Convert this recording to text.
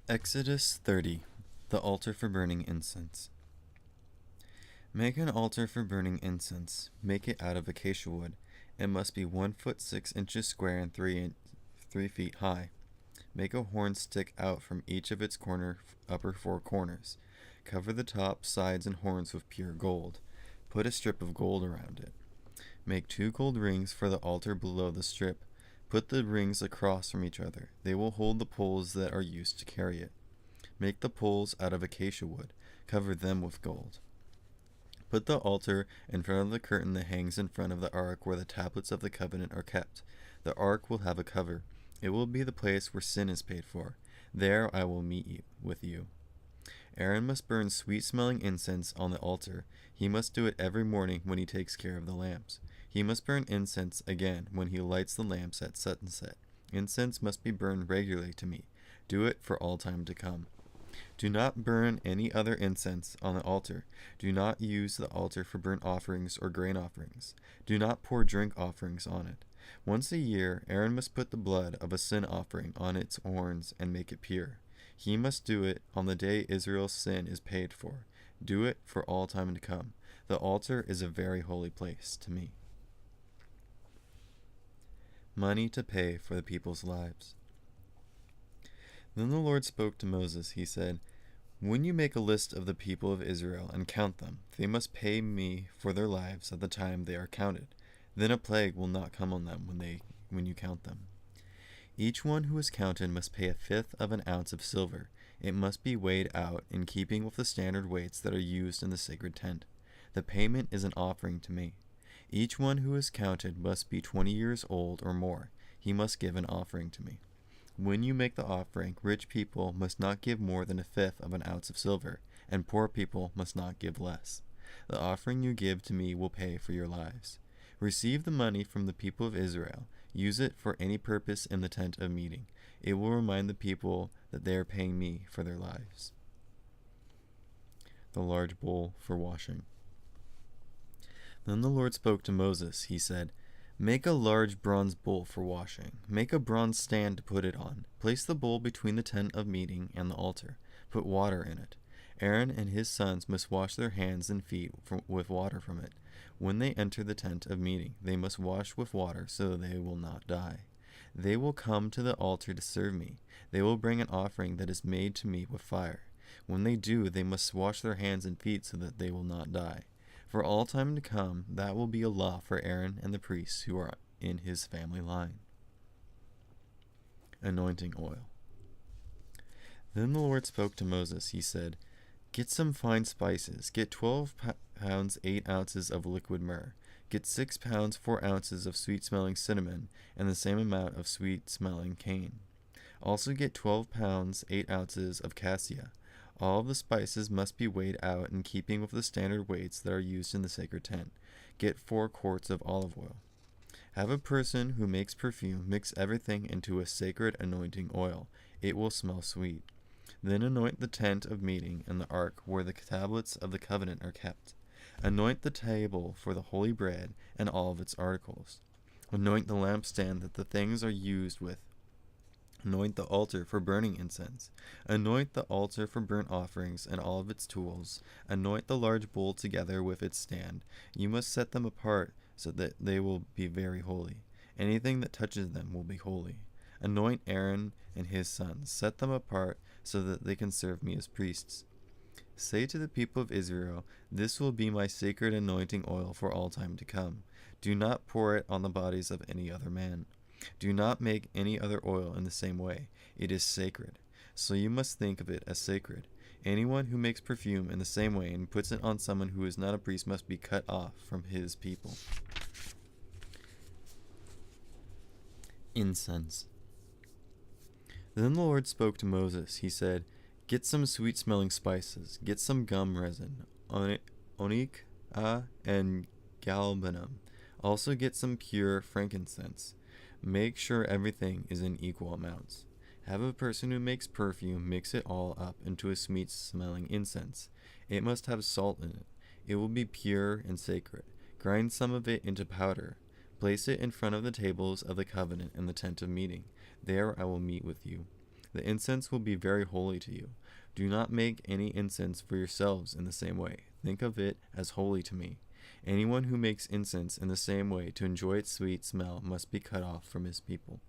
Exodus 30. The altar for burning incense. Make an altar for burning incense. Make it out of acacia wood. It must be 1 foot 6 inches square and 3 feet high. Make a horn stick out from each of its upper 4 corners. Cover the top, sides, and horns with pure gold. Put a strip of gold around it. Make 2 gold rings for the altar below the strip. Put the rings across from each other. They will hold the poles that are used to carry it. Make the poles out of acacia wood. Cover them with gold. Put the altar in front of the curtain that hangs in front of the ark where the tablets of the covenant are kept. The ark will have a cover. It will be the place where sin is paid for. There I will meet with you. Aaron must burn sweet-smelling incense on the altar. He must do it every morning when he takes care of the lamps. He must burn incense again when he lights the lamps at sunset. Incense must be burned regularly to me. Do it for all time to come. Do not burn any other incense on the altar. Do not use the altar for burnt offerings or grain offerings. Do not pour drink offerings on it. Once a year, Aaron must put the blood of a sin offering on its horns and make it pure. He must do it on the day Israel's sin is paid for. Do it for all time to come. The altar is a very holy place to me. Money to pay for the people's lives. Then the Lord spoke to Moses. He said, "When you make a list of the people of Israel and count them, they must pay me for their lives at the time they are counted. Then a plague will not come on them when you count them. Each one who is counted must pay 1/5 of an ounce of silver. It must be weighed out in keeping with the standard weights that are used in the sacred tent. The payment is an offering to me. Each one who is counted must be 20 years old or more. He must give an offering to me. When you make the offering, rich people must not give more than 1/5 of an ounce of silver, and poor people must not give less. The offering you give to me will pay for your lives. Receive the money from the people of Israel. Use it for any purpose in the tent of meeting. It will remind the people that they are paying me for their lives." The large bowl for washing. Then the Lord spoke to Moses. He said, "Make a large bronze bowl for washing. Make a bronze stand to put it on. Place the bowl between the tent of meeting and the altar. Put water in it. Aaron and his sons must wash their hands and feet with water from it. When they enter the tent of meeting, they must wash with water so that they will not die. They will come to the altar to serve me. They will bring an offering that is made to me with fire. When they do, they must wash their hands and feet so that they will not die. For all time to come, that will be a law for Aaron and the priests who are in his family line." Anointing oil. Then the Lord spoke to Moses. He said, "Get some fine spices. Get 12 pounds 8 ounces of liquid myrrh. Get 6 pounds 4 ounces of sweet-smelling cinnamon, and the same amount of sweet-smelling cane. Also get 12 pounds 8 ounces of cassia. All of the spices must be weighed out in keeping with the standard weights that are used in the sacred tent. Get 4 quarts of olive oil. Have a person who makes perfume mix everything into a sacred anointing oil. It will smell sweet. Then anoint the tent of meeting and the ark where the tablets of the covenant are kept. Anoint the table for the holy bread and all of its articles. Anoint the lampstand that the things are used with. Anoint the altar for burning incense. Anoint the altar for burnt offerings and all of its tools. Anoint the large bowl together with its stand. You must set them apart so that they will be very holy. Anything that touches them will be holy. Anoint Aaron and his sons. Set them apart so that they can serve me as priests. Say to the people of Israel, 'This will be my sacred anointing oil for all time to come. Do not pour it on the bodies of any other man. Do not make any other oil in the same way. It is sacred. So you must think of it as sacred. Anyone who makes perfume in the same way and puts it on someone who is not a priest must be cut off from his people." Incense. Then the Lord spoke to Moses. He said, "Get some sweet-smelling spices. Get some gum resin, onyx, and galbanum. Also get some pure frankincense. Make sure everything is in equal amounts. Have a person who makes perfume mix it all up into a sweet-smelling incense. It must have salt in it. It will be pure and sacred. Grind some of it into powder. Place it in front of the tables of the covenant in the tent of meeting. There I will meet with you. The incense will be very holy to you. Do not make any incense for yourselves in the same way. Think of it as holy to me. Anyone who makes incense in the same way to enjoy its sweet smell must be cut off from his people."